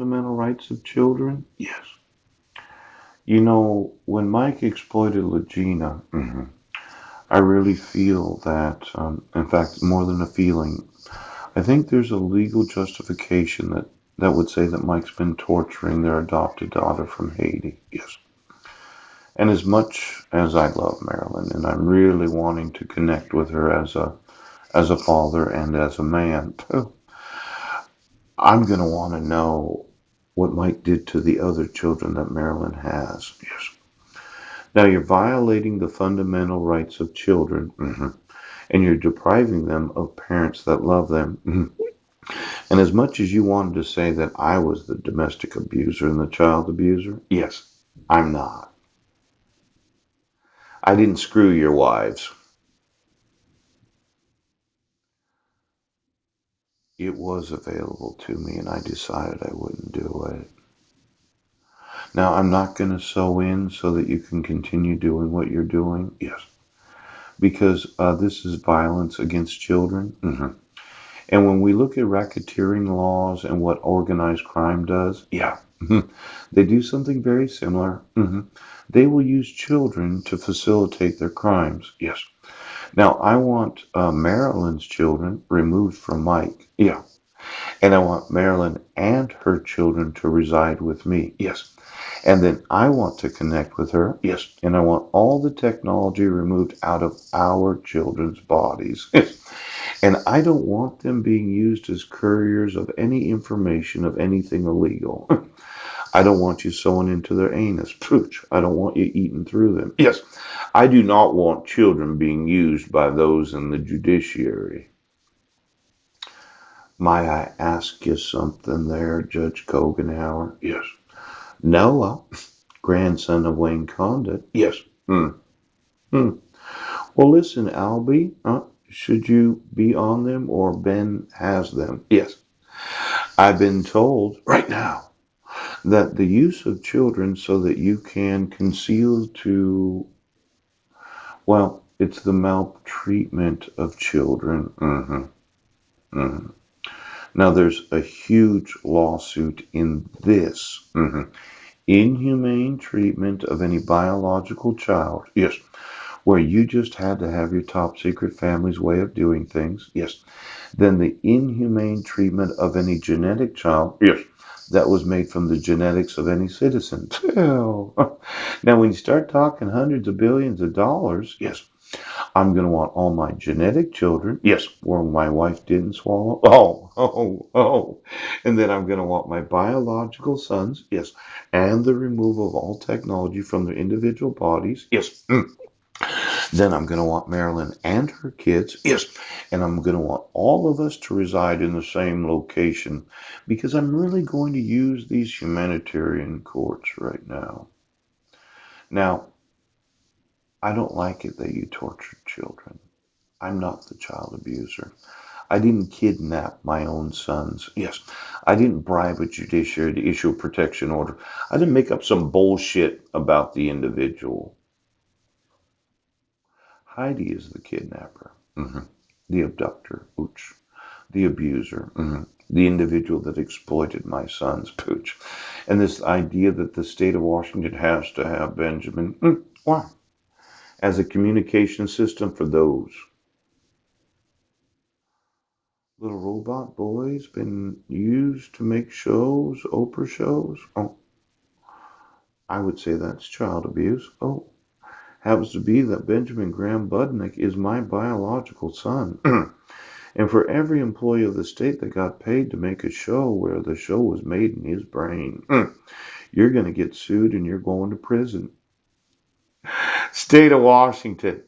fundamental rights of children? Yes. You know, when Mike exploited Legina, I really feel that, in fact, more than a feeling, I think there's a legal justification that would say that Mike's been torturing their adopted daughter from Haiti. Yes. And as much as I love Marilyn and I'm really wanting to connect with her as a father and as a man too, I'm gonna want to know what Mike did to the other children that Marilyn has. Yes. Now you're violating the fundamental rights of children, and you're depriving them of parents that love them. And as much as you wanted to say that I was the domestic abuser and the child abuser, yes, I'm not. I didn't screw your wives. It was available to me, and I decided I wouldn't do it. Now, I'm not going to sew in so that you can continue doing what you're doing. Yes. Because this is violence against children. And when we look at racketeering laws and what organized crime does, yeah, they do something very similar. They will use children to facilitate their crimes. Yes. Now, I want Marilyn's children removed from Mike. Yeah. And I want Marilyn and her children to reside with me. Yes. And then I want to connect with her. Yes. And I want all the technology removed out of our children's bodies. Yes. And I don't want them being used as couriers of any information of anything illegal. I don't want you sewing into their anus. Pooch. I don't want you eating through them. Yes. I do not want children being used by those in the judiciary. Might I ask you something there, Judge Kogenauer? Yes. Noah, grandson of Wayne Condit. Yes. Hmm. Hmm. Well, listen, Albie, should you be on them or Ben has them? Yes. I've been told right now that the use of children so that you can conceal to, well, it's the maltreatment of children. Hmm. Now, there's a huge lawsuit in this. Inhumane treatment of any biological child. Yes. Where you just had to have your top secret family's way of doing things. Yes. Then the inhumane treatment of any genetic child. Yes. That was made from the genetics of any citizen. Now, when you start talking hundreds of billions of dollars, yes, I'm going to want all my genetic children. Yes, where my wife didn't swallow. Oh. And then I'm going to want my biological sons. Yes. And the removal of all technology from their individual bodies. Yes. Then I'm going to want Marilyn and her kids. Yes. And I'm going to want all of us to reside in the same location because I'm really going to use these humanitarian courts right now. Now, I don't like it that you tortured children. I'm not the child abuser. I didn't kidnap my own sons. Yes. I didn't bribe a judiciary to issue a protection order. I didn't make up some bullshit about the individual. Heidi is the kidnapper, the abductor, Pooch, the abuser, the individual that exploited my sons, Pooch. And this idea that the state of Washington has to have Benjamin, why? As a communication system for those little robot boys been used to make shows, Oprah shows. Oh, I would say that's child abuse. Oh, happens to be that Benjamin Graham Budnick is my biological son. And for every employee of the state that got paid to make a show where the show was made in his brain, you're going to get sued and you're going to prison. State of Washington.